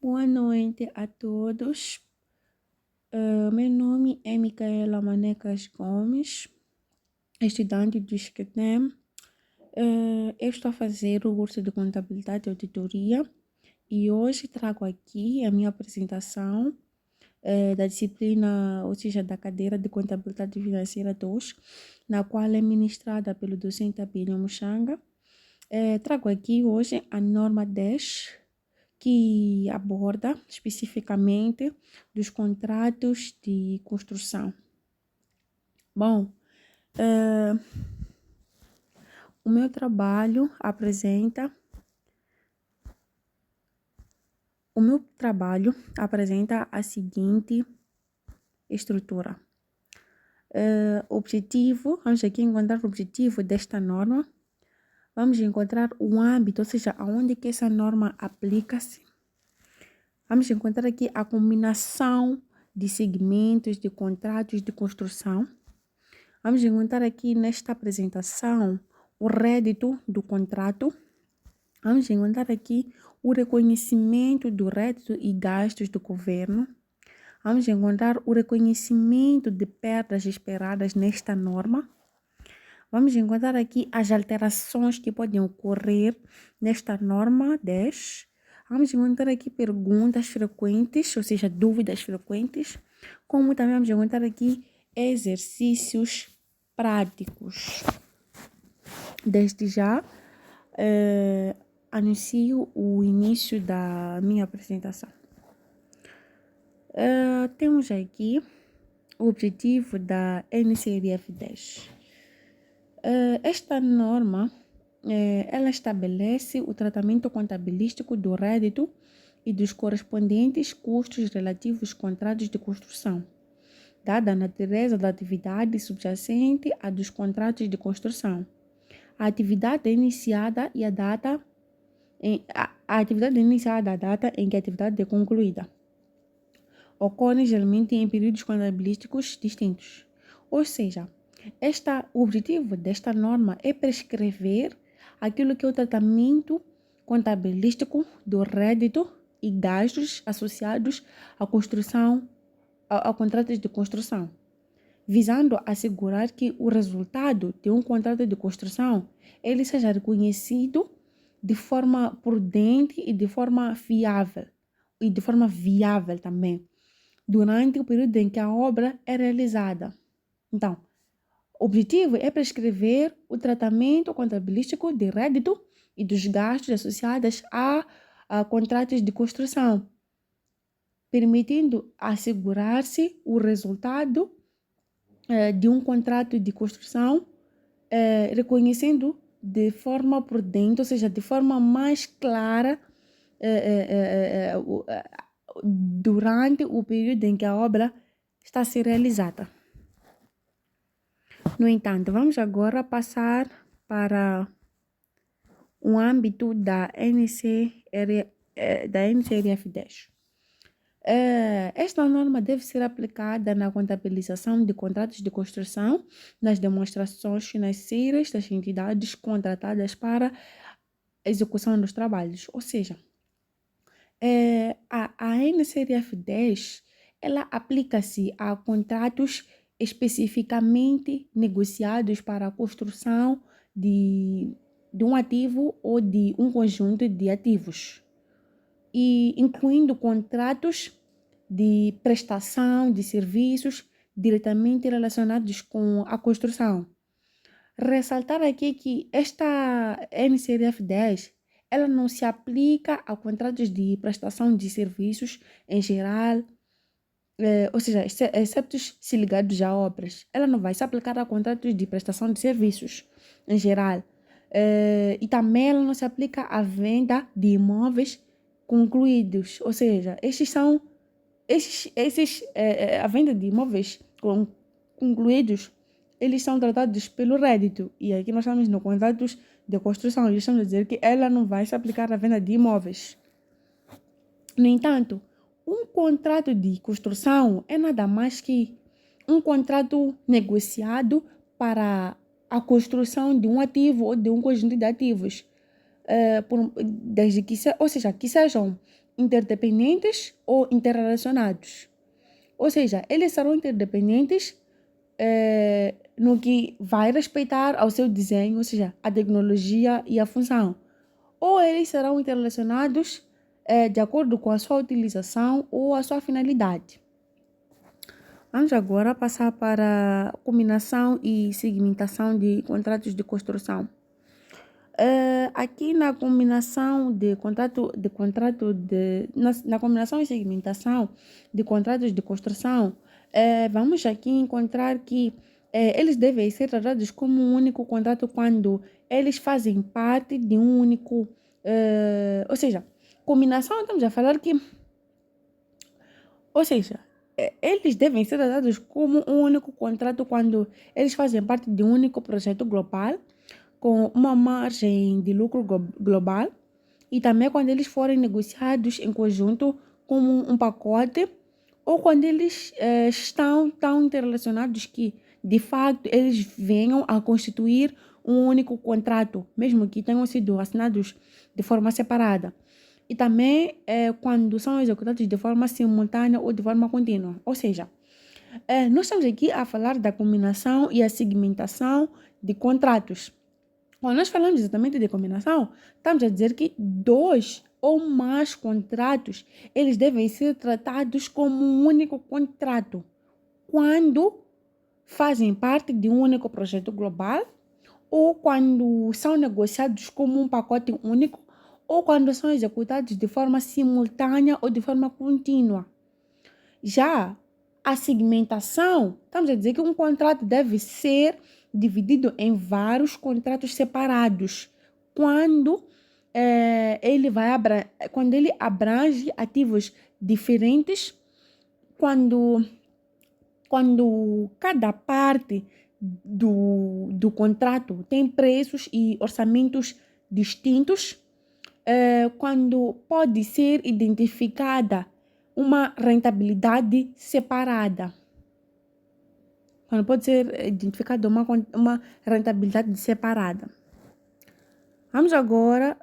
Boa noite a todos. Meu nome é Micaela Manecas Gomes, estudante do SCTEM. Eu estou a fazer o curso de Contabilidade e Auditoria e hoje trago aqui a minha apresentação da disciplina, ou seja, da cadeira de Contabilidade Financeira 2, na qual é ministrada pelo docente Abílio Muxanga. Trago aqui hoje a norma 10, que aborda especificamente dos contratos de construção. Bom, o meu trabalho apresenta a seguinte estrutura. Vamos aqui encontrar o objetivo desta norma. Vamos encontrar o âmbito, ou seja, aonde que essa norma aplica-se. Vamos encontrar aqui a combinação de segmentos de contratos de construção. Vamos encontrar aqui nesta apresentação o rédito do contrato. Vamos encontrar aqui o reconhecimento do rédito e gastos do governo. Vamos encontrar o reconhecimento de perdas esperadas nesta norma. Vamos encontrar aqui as alterações que podem ocorrer nesta norma 10. Vamos encontrar aqui perguntas frequentes, ou seja, dúvidas frequentes, como também vamos encontrar aqui exercícios práticos. Desde já, anuncio o início da minha apresentação. Temos aqui o objetivo da NCRF 10. Esta norma, ela estabelece o tratamento contabilístico do rédito e dos correspondentes custos relativos aos contratos de construção, dada a natureza da atividade subjacente à dos contratos de construção. A atividade é iniciada e a data em que a atividade é concluída. Ocorre geralmente em períodos contabilísticos distintos. Ou seja, o objetivo desta norma é prescrever aquilo que é o tratamento contabilístico do rédito e gastos associados à construção, a contratos de construção, visando assegurar que o resultado de um contrato de construção ele seja reconhecido de forma prudente e de forma fiável, e de forma viável também, durante o período em que a obra é realizada. Então, o objetivo é prescrever o tratamento contabilístico de rédito e dos gastos associados a contratos de construção, permitindo assegurar-se o resultado de um contrato de construção, reconhecendo de forma prudente, ou seja, de forma mais clara, durante o período em que a obra está a ser realizada. No entanto, vamos agora passar para o âmbito da NCRF 10. Esta norma deve ser aplicada na contabilização de contratos de construção, nas demonstrações financeiras das entidades contratadas para a execução dos trabalhos. Ou seja, a NCRF 10 ela aplica-se a contratos especificamente negociados para a construção de um ativo ou de um conjunto de ativos, e incluindo contratos de prestação de serviços diretamente relacionados com a construção. Ressaltar aqui que esta NCRF 10 ela não se aplica a contratos de prestação de serviços em geral, ou seja, exceto se ligados a obras. Ela não vai se aplicar a contratos de prestação de serviços em geral. E também ela não se aplica à venda de imóveis concluídos, ou seja, a venda de imóveis concluídos, eles são tratados pelo rédito, e aqui nós estamos no contratos de construção, eles estão a dizer que ela não vai se aplicar à venda de imóveis. No entanto, um contrato de construção é nada mais que um contrato negociado para a construção de um ativo ou de um conjunto de ativos, desde que, ou seja, que sejam interdependentes ou interrelacionados. Ou seja, eles serão interdependentes no que vai respeitar ao seu desenho, ou seja, a tecnologia e a função. Ou eles serão interrelacionados de acordo com a sua utilização ou a sua finalidade. Vamos agora passar para a combinação e segmentação de contratos de construção. Aqui na combinação de na combinação e segmentação de contratos de construção, vamos aqui encontrar que eles devem ser tratados como um único contrato quando eles fazem parte de um único, ou seja, combinação estamos a falar que, ou seja, eles devem ser tratados como um único contrato quando eles fazem parte de um único projeto global com uma margem de lucro global e também quando eles forem negociados em conjunto como um pacote ou quando eles estão tão interrelacionados que, de fato, eles venham a constituir um único contrato, mesmo que tenham sido assinados de forma separada. E também quando são executados de forma simultânea ou de forma contínua. Ou seja, nós estamos aqui a falar da combinação e a segmentação de contratos. Quando nós falamos exatamente de combinação, estamos a dizer que 2 ou mais contratos, eles devem ser tratados como um único contrato, quando fazem parte de um único projeto global, ou quando são negociados como um pacote único, ou quando são executados de forma simultânea ou de forma contínua. Já a segmentação, estamos a dizer que um contrato deve ser dividido em vários contratos separados, quando quando ele abrange ativos diferentes, quando cada parte do contrato tem preços e orçamentos distintos, quando pode ser identificada uma rentabilidade separada. Quando pode ser identificada uma rentabilidade separada. Vamos agora,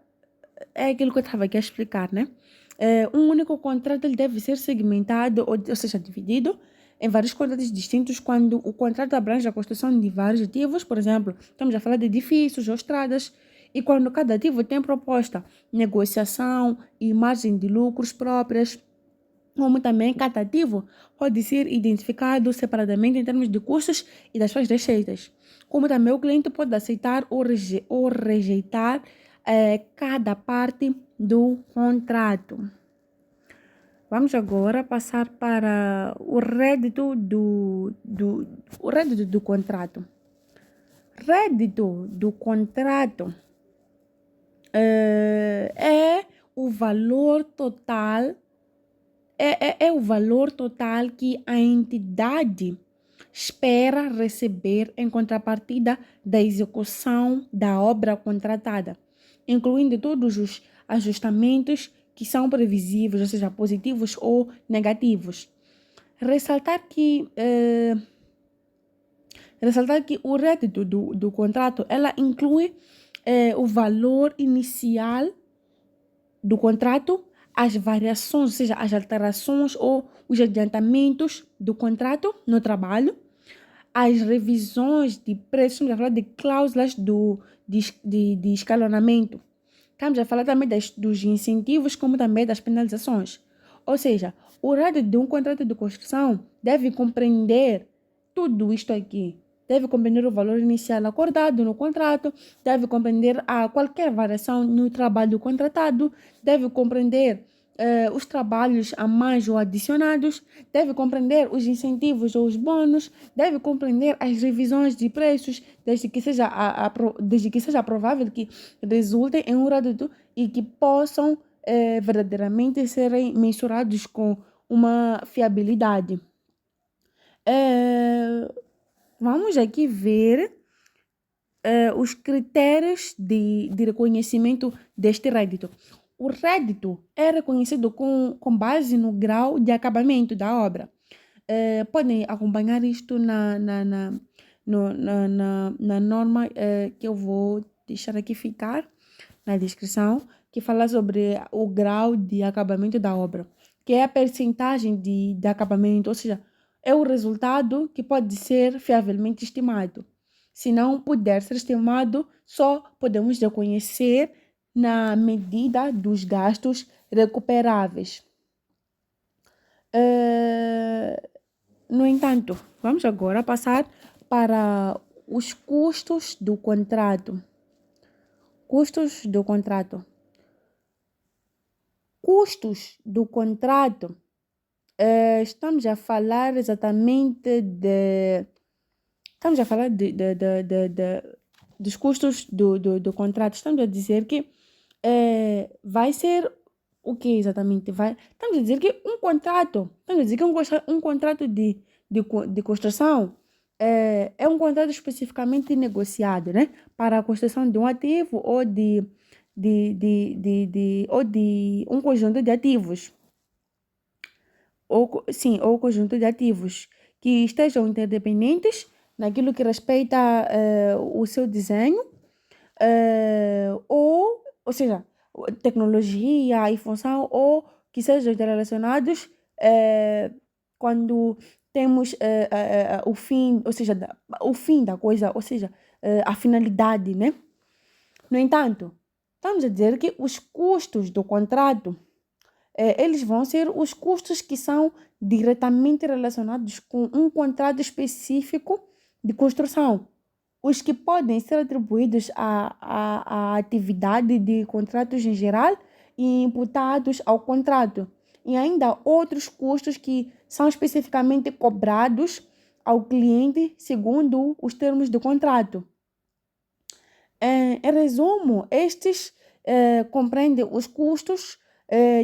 é aquilo que eu estava aqui a explicar, né? Um único contrato ele deve ser segmentado, ou seja, dividido em vários contratos distintos quando o contrato abrange a construção de vários ativos, por exemplo, estamos a falar de edifícios ou estradas, e quando cada ativo tem proposta, negociação e margem de lucros próprias, como também cada ativo pode ser identificado separadamente em termos de custos e das suas receitas. Como também o cliente pode aceitar ou rejeitar cada parte do contrato. Vamos agora passar para o rédito do contrato. Rédito do contrato é o valor total o valor total que a entidade espera receber em contrapartida da execução da obra contratada, incluindo todos os ajustamentos que são previsíveis, ou seja, positivos ou negativos. Ressaltar que o rédito do contrato ela inclui o valor inicial do contrato, as variações, ou seja, as alterações ou os adiantamentos do contrato no trabalho, as revisões de preços, estamos a falar de cláusulas de escalonamento. Estamos a falar também dos incentivos, como também das penalizações. Ou seja, o rédito de um contrato de construção deve compreender tudo isto aqui. Deve compreender o valor inicial acordado no contrato, deve compreender qualquer variação no trabalho contratado, deve compreender os trabalhos a mais ou adicionados, deve compreender os incentivos ou os bônus, deve compreender as revisões de preços, desde que seja provável que resultem em um rédito e que possam verdadeiramente serem mensurados com uma fiabilidade. Vamos aqui ver os critérios de reconhecimento deste rédito. O rédito é reconhecido com base no grau de acabamento da obra. Podem acompanhar isto na norma que eu vou deixar aqui ficar na descrição. que fala sobre o grau de acabamento da obra, que é a percentagem de acabamento, ou seja, é o resultado que pode ser fiavelmente estimado. Se não puder ser estimado, só podemos reconhecer na medida dos gastos recuperáveis. No entanto, vamos agora passar para os custos do contrato. Custos do contrato. Custos do contrato. Estamos a falar exatamente de. Estamos a falar dos custos do contrato. Estamos a dizer que vai ser o que exatamente? Estamos a dizer que um contrato. Estamos a dizer que um contrato de construção é um contrato especificamente negociado, né? Para a construção de um ativo ou ou de um conjunto de ativos. Ou conjunto de ativos que estejam interdependentes naquilo que respeita o seu desenho, ou seja, tecnologia e função, ou que sejam interrelacionados quando temos o fim, ou seja, o fim da coisa, ou seja, a finalidade, né? No entanto, estamos a dizer que os custos do contrato eles vão ser os custos que são diretamente relacionados com um contrato específico de construção. Os que podem ser atribuídos à atividade de contratos em geral e imputados ao contrato. E ainda outros custos que são especificamente cobrados ao cliente segundo os termos do contrato. Em resumo, estes compreendem os custos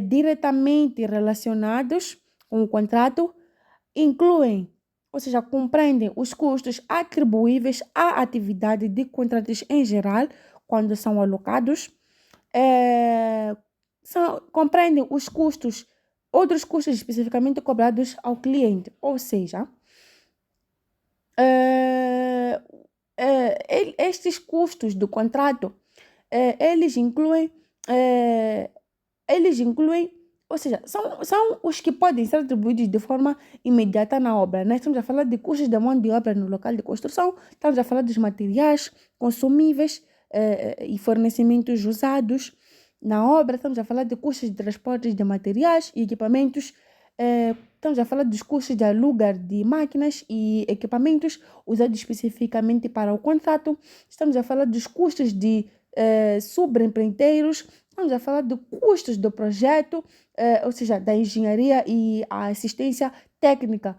diretamente relacionados com o contrato, incluem, ou seja, compreendem os custos atribuíveis à atividade de contratos em geral, quando são alocados, compreendem os custos, outros custos especificamente cobrados ao cliente, ou seja, estes custos do contrato, eles incluem, ou seja, são os que podem ser atribuídos de forma imediata na obra, né? Estamos a falar de custos da mão de obra no local de construção, estamos a falar dos materiais consumíveis e fornecimentos usados na obra, estamos a falar de custos de transporte de materiais e equipamentos, estamos a falar dos custos de aluguer de máquinas e equipamentos usados especificamente para o contrato, estamos a falar dos custos de subempreiteiros, estamos a falar de custos do projeto, ou seja, da engenharia e a assistência técnica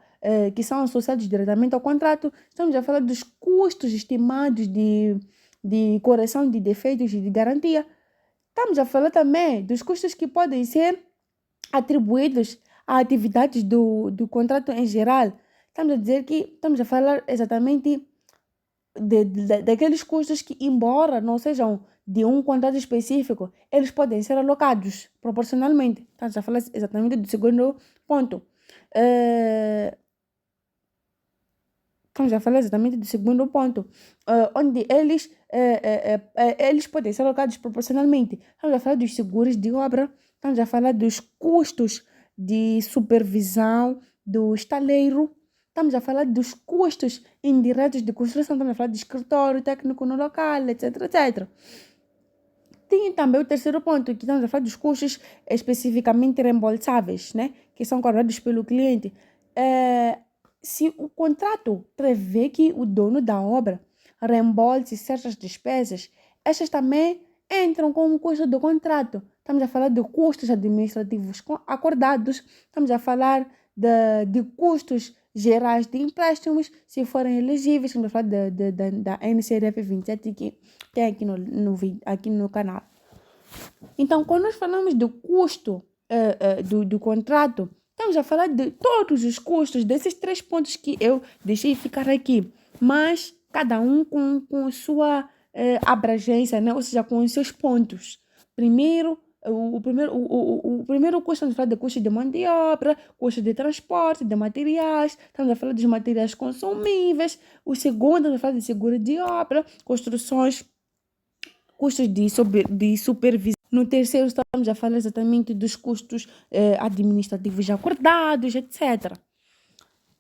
que são associados diretamente ao contrato. Estamos a falar dos custos estimados de correção de defeitos e de garantia. Estamos a falar também dos custos que podem ser atribuídos a atividades do contrato em geral. Estamos a falar exatamente daqueles custos que, embora não sejam de um contrato específico, eles podem ser alocados proporcionalmente. Estamos a falar exatamente do segundo ponto. Onde eles podem ser alocados proporcionalmente. Estamos a falar dos seguros de obra, estamos a falar dos custos de supervisão do estaleiro, estamos a falar dos custos indiretos de construção, estamos a falar de escritório técnico no local, etc, etc. Tem também o terceiro ponto, que estamos a falar dos custos especificamente reembolsáveis, né? Que são cobrados pelo cliente. Se o contrato prevê que o dono da obra reembolse certas despesas, estas também entram como custo do contrato. Estamos a falar de custos administrativos acordados, estamos a falar de custos gerais de empréstimos, se forem elegíveis, estamos a falar da NCRF 27 que tem aqui no canal. Então, quando nós falamos do custo do contrato, estamos a falar de todos os custos desses 3 pontos que eu deixei ficar aqui, mas cada um com sua abrangência, né? Ou seja, com os seus pontos. Primeiro, o primeiro custo, estamos a falar de custo de mão de obra, custo de transporte, de materiais, estamos a falar dos materiais consumíveis. O segundo, estamos a falar de seguro de obra, construções, custos de supervisão. No terceiro, estamos a falar exatamente dos custos administrativos já acordados, etc.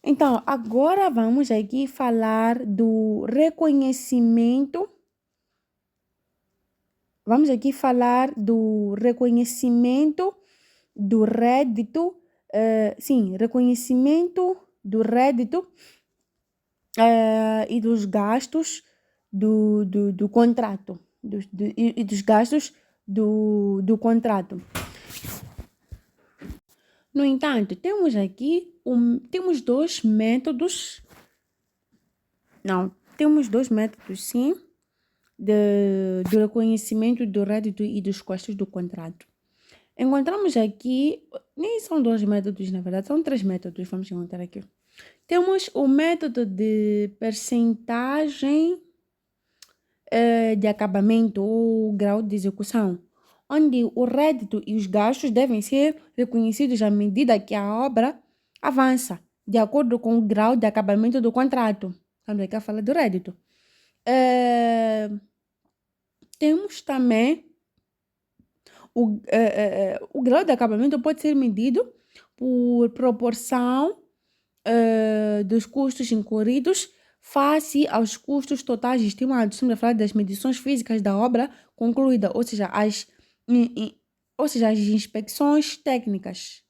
Então, agora vamos aqui falar do reconhecimento. Vamos aqui falar do reconhecimento do rédito, sim, reconhecimento do rédito e dos gastos do contrato, e dos gastos do contrato. No entanto, temos aqui temos dois métodos, não, temos dois métodos, sim, do reconhecimento do rédito e dos custos do contrato. Encontramos aqui, nem são dois métodos, na verdade, são três métodos, vamos encontrar aqui. Temos o método de percentagem de acabamento ou grau de execução, onde o rédito e os gastos devem ser reconhecidos à medida que a obra avança, de acordo com o grau de acabamento do contrato. Estamos aqui a falar do rédito. Temos também o grau de acabamento pode ser medido por proporção dos custos incorridos face aos custos totais estimados. Estamos a falar das medições físicas da obra concluída, ou seja, as inspeções técnicas.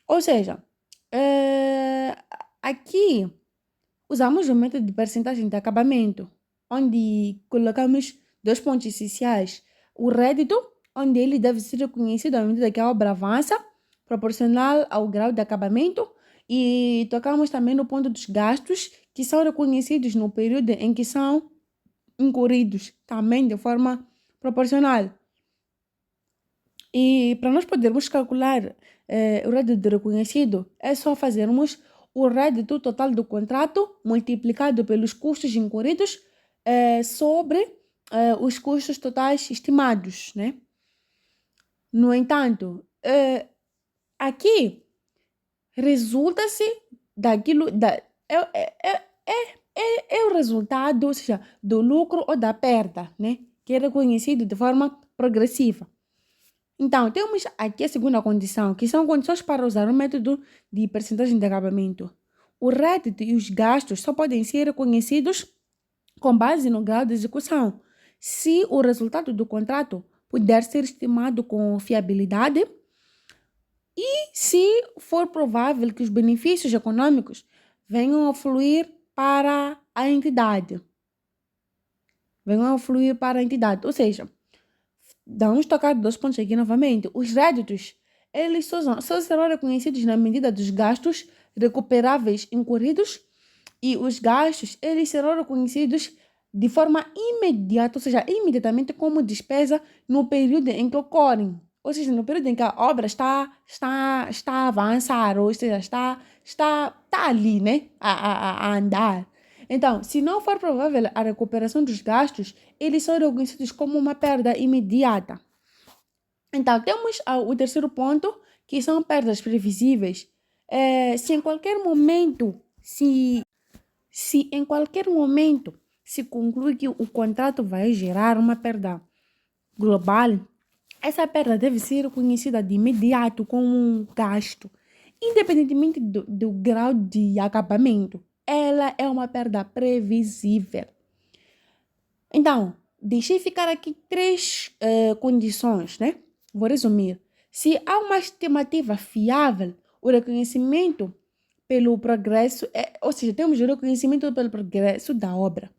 Ou seja, aqui usamos o método de percentagem de acabamento, onde colocamos dois pontos essenciais. O rédito, onde ele deve ser reconhecido à medida que a obra avança, proporcional ao grau de acabamento, e tocamos também no ponto dos gastos, que são reconhecidos no período em que são incorridos, também de forma proporcional. E para nós podermos calcular o rédito reconhecido, é só fazermos o rédito total do contrato multiplicado pelos custos incorridos sobre os custos totais estimados, né? No entanto, aqui resulta-se daquilo, é o resultado, ou seja, do lucro ou da perda, né? Que é reconhecido de forma progressiva. Então, temos aqui a segunda condição, que são condições para usar o método de percentagem de acabamento. O rédito e os gastos só podem ser reconhecidos com base no grau de execução, se o resultado do contrato puder ser estimado com fiabilidade e se for provável que os benefícios econômicos venham a fluir para a entidade. Ou seja, vamos tocar dois pontos aqui novamente. Os réditos, eles só serão reconhecidos na medida dos gastos recuperáveis incorridos, e os gastos, eles serão reconhecidos de forma imediata, ou seja, imediatamente como despesa no período em que ocorrem. Ou seja, no período em que a obra está a avançar, ou seja, está ali, né, a andar. Então, se não for provável a recuperação dos gastos, eles são reconhecidos como uma perda imediata. Então, temos o terceiro ponto, que são perdas previsíveis. Se em qualquer momento se conclui que o contrato vai gerar uma perda global, essa perda deve ser reconhecida de imediato como um gasto, independentemente do grau de acabamento. Ela é uma perda previsível. Então, deixei ficar aqui três condições, né? Vou resumir. Se há uma estimativa fiável, o reconhecimento pelo progresso, ou seja, temos o reconhecimento pelo progresso da obra.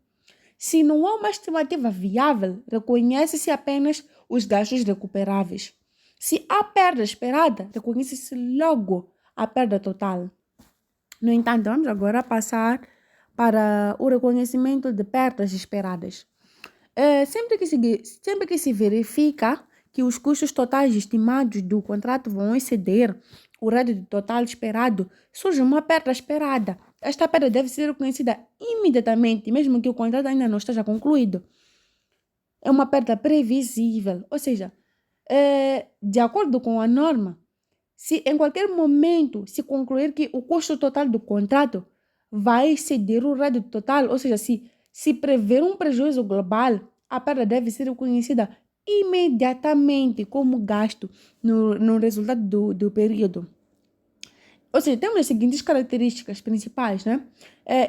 Se não há uma estimativa viável, reconhece-se apenas os gastos recuperáveis. Se há perda esperada, reconhece-se logo a perda total. No entanto, vamos agora passar para o reconhecimento de perdas esperadas. Sempre que se verifica que os custos totais estimados do contrato vão exceder o rédito total esperado, surge uma perda esperada. Esta perda deve ser reconhecida imediatamente, mesmo que o contrato ainda não esteja concluído. É uma perda previsível, ou seja, de acordo com a norma, se em qualquer momento se concluir que o custo total do contrato vai exceder o rédito total, ou seja, se prever um prejuízo global, a perda deve ser reconhecida imediatamente como gasto no resultado do período. Ou seja, temos as seguintes características principais, né?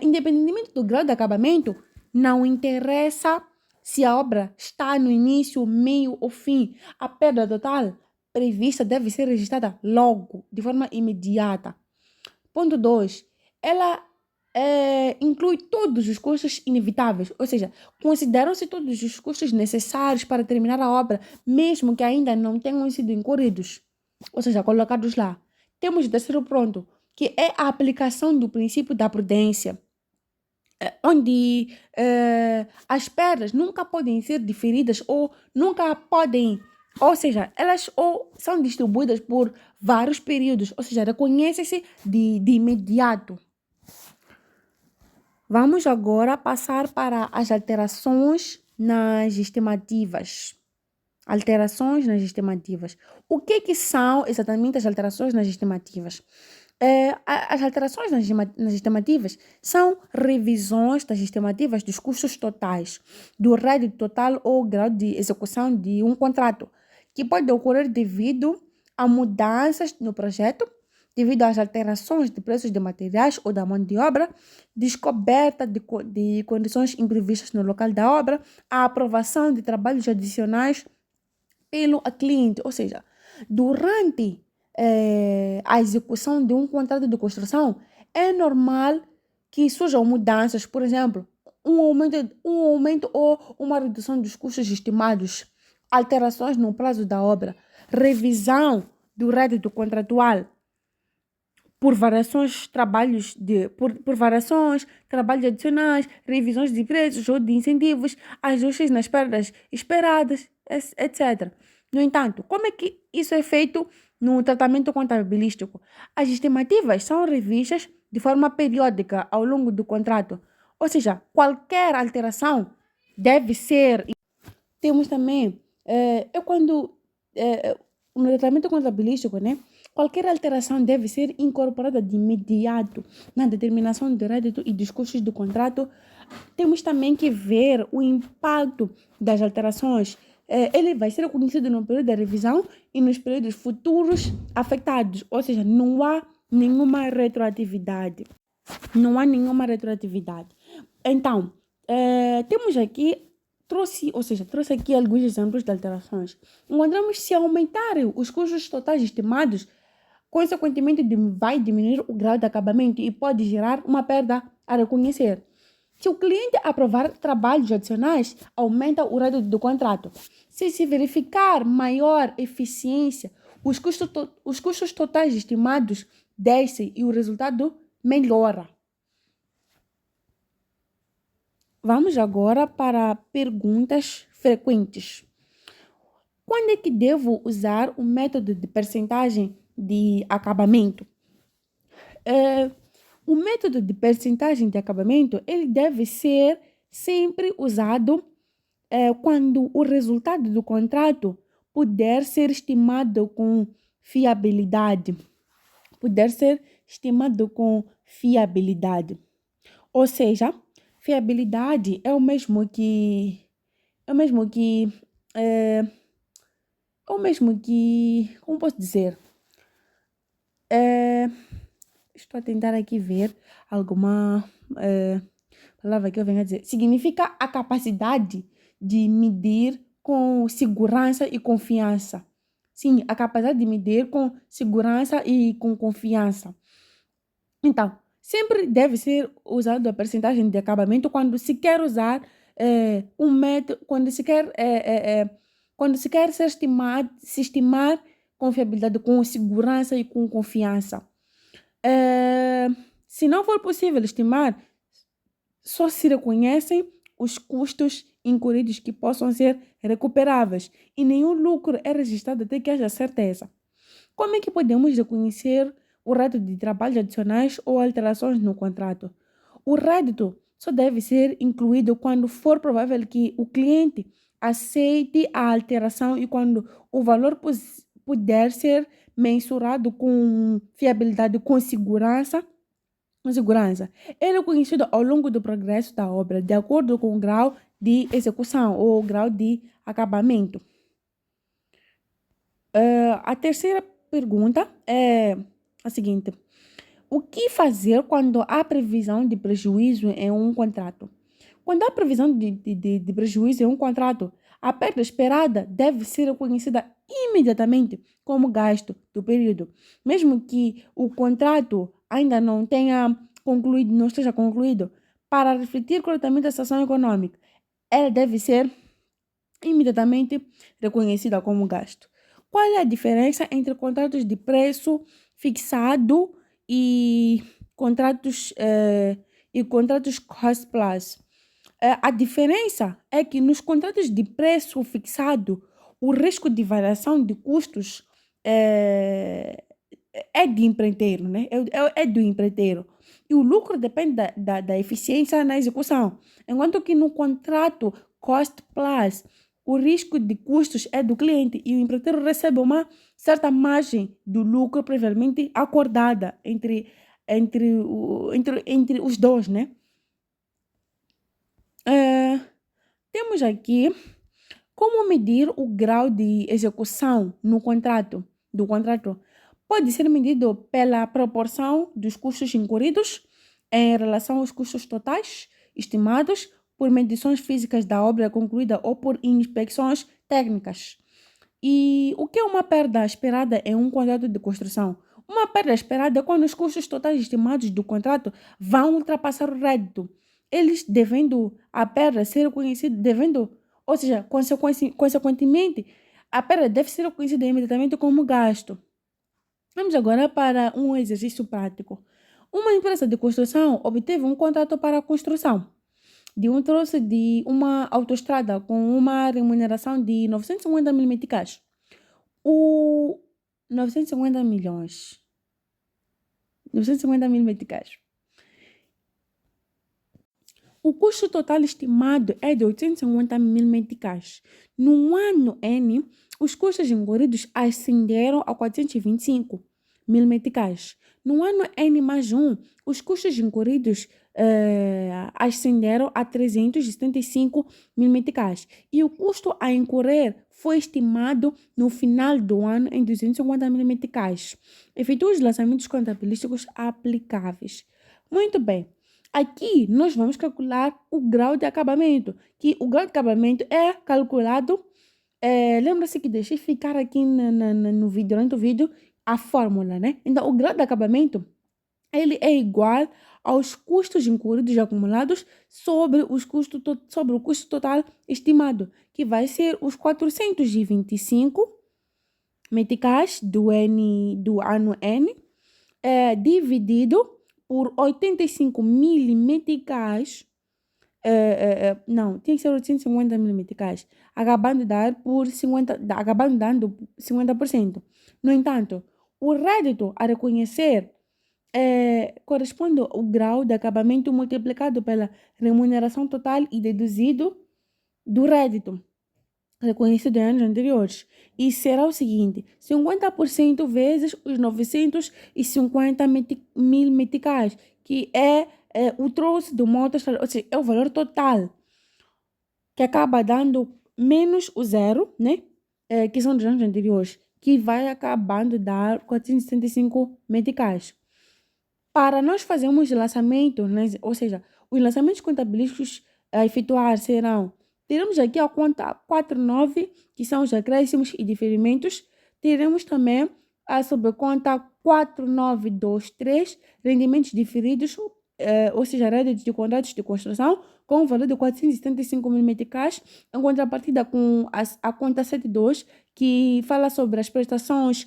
Independentemente do grau de acabamento, não interessa se a obra está no início, meio ou fim. A perda total prevista deve ser registrada logo, de forma imediata. Ponto 2. Ela inclui todos os custos inevitáveis, ou seja, consideram-se todos os custos necessários para terminar a obra, mesmo que ainda não tenham sido incorridos, ou seja, colocados lá. Temos o terceiro ponto, que é a aplicação do princípio da prudência, onde as perdas nunca podem ser diferidas ou nunca podem, ou seja, elas ou são distribuídas por vários períodos, ou seja, reconhece-se de imediato. Vamos agora passar para as alterações nas estimativas. Alterações nas estimativas. O que são exatamente as alterações nas estimativas? As alterações nas estimativas são revisões das estimativas dos custos totais, do rédito total ou grau de execução de um contrato, que pode ocorrer devido a mudanças no projeto, devido às alterações de preços de materiais ou da mão de obra, descoberta de condições imprevistas no local da obra, a aprovação de trabalhos adicionais pelo cliente, ou seja, durante a execução de um contrato de construção, é normal que surjam mudanças, por exemplo, um aumento ou uma redução dos custos estimados, alterações no prazo da obra, revisão do rédito contratual, por variações, trabalhos adicionais, revisões de preços ou de incentivos, ajustes nas perdas esperadas, etc. No entanto, como é que isso é feito no tratamento contabilístico? As estimativas são revistas de forma periódica ao longo do contrato, ou seja, qualquer alteração deve ser. Temos também, no tratamento contabilístico, né? Qualquer alteração deve ser incorporada de imediato na determinação do rédito e dos custos do contrato. Temos também que ver o impacto das alterações. Ele vai ser conhecido no período da revisão e nos períodos futuros afetados, ou seja, não há nenhuma retroatividade. Não há nenhuma retroatividade. Então, temos aqui trouxe aqui alguns exemplos de alterações. Encontramos se aumentarem os custos totais estimados, consequentemente vai diminuir o grau de acabamento e pode gerar uma perda a reconhecer. Se o cliente aprovar trabalhos adicionais, aumenta o rédito do contrato. Se se verificar maior eficiência, os custos totais estimados descem e o resultado melhora. Vamos agora para perguntas frequentes. Quando é que devo usar o método de percentagem de acabamento? O método de percentagem de acabamento ele deve ser sempre usado quando o resultado do contrato puder ser estimado com fiabilidade. Ou seja, fiabilidade é o mesmo que como posso dizer? Estou a tentar aqui ver alguma palavra que eu venho a dizer. Significa a capacidade de medir com segurança e confiança. Sim, a capacidade de medir com segurança e com confiança. Então, sempre deve ser usado a percentagem de acabamento quando se quer usar um método, quando se quer se estimar com fiabilidade, com segurança e com confiança. Se não for possível estimar, só se reconhecem os custos incorridos que possam ser recuperáveis e nenhum lucro é registrado até que haja certeza. Como é que podemos reconhecer o rédito de trabalhos adicionais ou alterações no contrato? O rédito só deve ser incluído quando for provável que o cliente aceite a alteração e quando o valor puder ser mensurado com fiabilidade, com segurança. É reconhecido ao longo do progresso da obra, de acordo com o grau de execução ou o grau de acabamento. A terceira pergunta é a seguinte: o que fazer quando há previsão de prejuízo em um contrato? Quando há previsão de prejuízo em um contrato, a perda esperada deve ser reconhecida imediatamente como gasto do período, mesmo que o contrato ainda não tenha concluído, não esteja concluído. Para refletir corretamente a situação econômica, ela deve ser imediatamente reconhecida como gasto. Qual é a diferença entre contratos de preço fixado e contratos cost plus? A diferença é que nos contratos de preço fixado, o risco de variação de custos é, é de empreiteiro, né? É do empreiteiro. E o lucro depende da eficiência na execução. Enquanto que no contrato cost plus, o risco de custos é do cliente e o empreiteiro recebe uma certa margem do lucro previamente acordada entre os dois, né? É, temos aqui como medir o grau de execução no contrato do contrato. Pode ser medido pela proporção dos custos incorridos em relação aos custos totais estimados por medições físicas da obra concluída ou por inspeções técnicas. E o que é uma perda esperada em um contrato de construção? Uma perda esperada é quando os custos totais estimados do contrato vão ultrapassar o rédito. Eles devendo a perda ser reconhecida, devendo, ou seja, consequentemente, a perda deve ser reconhecida imediatamente como gasto. Vamos agora para um exercício prático. Uma empresa de construção obteve um contrato para a construção de um troço de uma autoestrada com uma remuneração de 950 mil meticais. O 950 milhões. 950 mil meticais. O custo total estimado é de 850 mil meticais. No ano N, os custos incorridos ascenderam a 425 mil meticais. No ano N mais 1, os custos incorridos ascenderam a 375 mil meticais. E o custo a incorrer foi estimado no final do ano em 250 mil meticais. Efetue os lançamentos contabilísticos aplicáveis. Muito bem. Aqui nós vamos calcular o grau de acabamento, que o grau de acabamento é calculado. Lembra-se que deixei ficar aqui no vídeo, durante o vídeo, a fórmula, né? Então, o grau de acabamento ele é igual aos custos incorridos e acumulados sobre o custo total estimado, que vai ser os 425 meticais do ano N, dividido por 85 milimeticais, não, tinha que ser 850 milimeticais, acabando dando 50%. No entanto, o rédito a reconhecer corresponde ao grau de acabamento multiplicado pela remuneração total e deduzido do rédito reconhecido em anos anteriores. E será o seguinte: 50% vezes os 950 mil meticais, que é o troço do moto, ou seja, é o valor total, que acaba dando menos o zero, né? Que são dos anos anteriores, que vai acabando dar 475 meticais. Para nós fazermos lançamento, né? Ou seja, os lançamentos contabilísticos a efetuar serão: teremos aqui a conta 49, que são os acréscimos e diferimentos. Teremos também a sobreconta 4923, rendimentos diferidos, ou seja, réditos de contratos de construção, com o valor de 475 mil meticais, em contrapartida com a conta 72, que fala sobre as prestações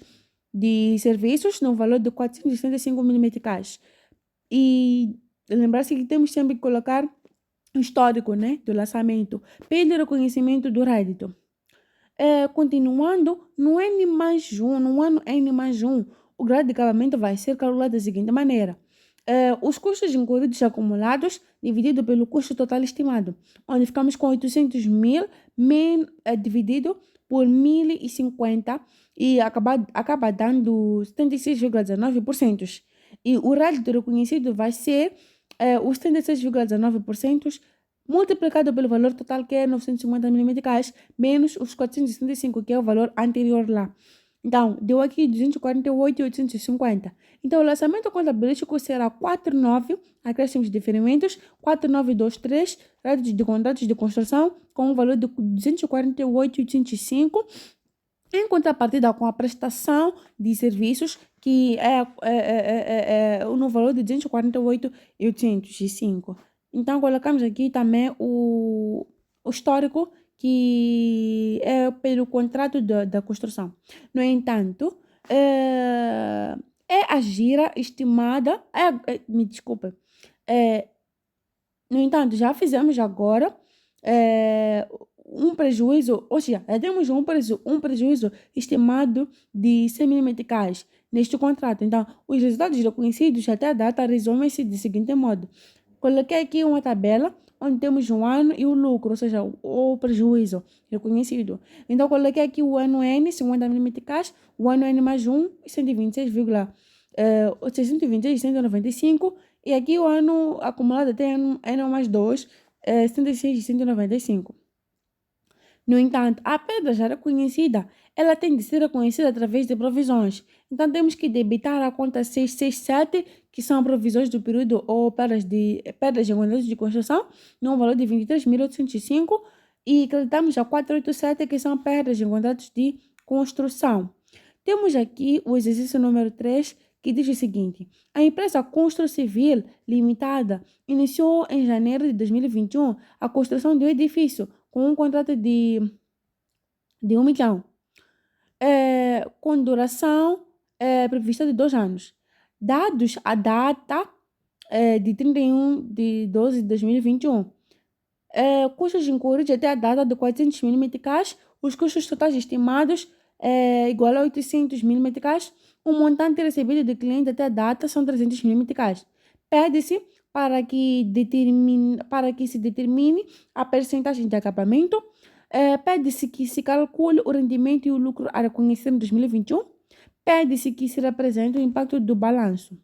de serviços no valor de 465 mil meticais. E lembrar-se que temos sempre que colocar o histórico, né, do lançamento, pelo reconhecimento do rédito. Continuando, no ano N mais 1, o grau de acabamento vai ser calculado da seguinte maneira. Os custos incorridos acumulados dividido pelo custo total estimado, onde ficamos com 800 mil dividido por 1050 e acaba dando 76,19%. E o rédito reconhecido vai ser os 76,19% multiplicado pelo valor total, que é 950 mil meticais, menos os 465, que é o valor anterior lá. Então, deu aqui 248.850. Então, o lançamento contabilístico será 49, acréscimos de diferimentos, 4923, créditos de contratos de construção, com um valor de 248.805, em contrapartida com a prestação de serviços, que no valor de 248.805. Então, colocamos aqui também o histórico, que é pelo contrato da construção. No entanto, é a gira estimada, me desculpa, é, no entanto, já fizemos agora um prejuízo, ou seja, já temos um prejuízo estimado de 100 mil meticais neste contrato. Então, os resultados reconhecidos até a data resumem-se do seguinte modo. Coloquei aqui uma tabela onde temos o ano e o lucro, ou seja, o prejuízo reconhecido. Então, coloquei aqui o ano N, 50 mil meticais, o ano N mais 1, 126, 195, e aqui o ano acumulado até N mais 2, 76 e 195. No entanto, a perda já reconhecida, ela tem de ser reconhecida através de provisões. Então, temos que debitar a conta 667, que são provisões do período ou perdas em contratos de construção, no valor de 23.805, e creditamos a 487, que são perdas em contratos de construção. Temos aqui o exercício número 3, que diz o seguinte: a empresa Constru Civil Limitada iniciou em janeiro de 2021 a construção de um edifício com um contrato de 1 milhão, com duração prevista de 2 anos. Dados a data de 31 de 12 de 2021. Custos incurridos até a data de 400 mil meticais, os custos totais estimados igual a 800 mil meticais, o montante recebido do cliente até a data são 300 mil meticais. Pede-se para que se determine a percentagem de acabamento, pede-se que se calcule o rendimento e o lucro a reconhecer em 2021, pede-se que se represente o impacto do balanço.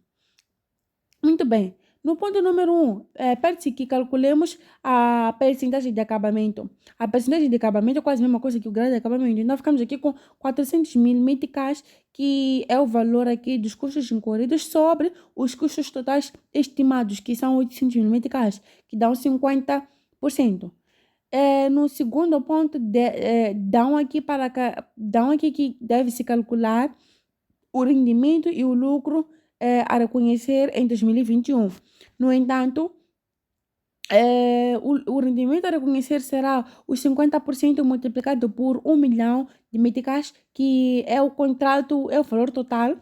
Muito bem. No ponto número 1, pede-se que calculemos a percentagem de acabamento. A percentagem de acabamento é quase a mesma coisa que o grau de acabamento. Então, ficamos aqui com 400 mil meticais, que é o valor aqui dos custos incorridos sobre os custos totais estimados, que são 800 mil meticais, que dão 50%. No segundo ponto, dão aqui que deve-se calcular o rendimento e o lucro a reconhecer em 2021. No entanto, o rendimento a reconhecer será os 50% multiplicado por 1 milhão de meticais, que é o contrato, é o valor total,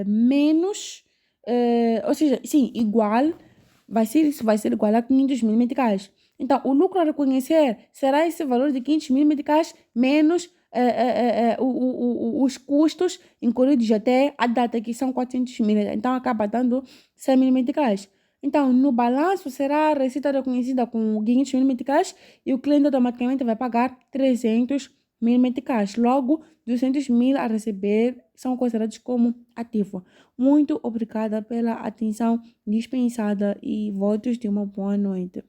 menos, ou seja, sim, igual, vai ser igual a 500 mil meticais. Então, o lucro a reconhecer será esse valor de 500 mil meticais menos os custos incluídos até a data, que são 400 mil. Então, acaba dando 100 mil meticais. Então, no balanço, será a receita reconhecida com 500 mil meticais e o cliente automaticamente vai pagar 300 mil meticais. Logo, 200 mil a receber são considerados como ativo. Muito obrigada pela atenção dispensada e votos de uma boa noite.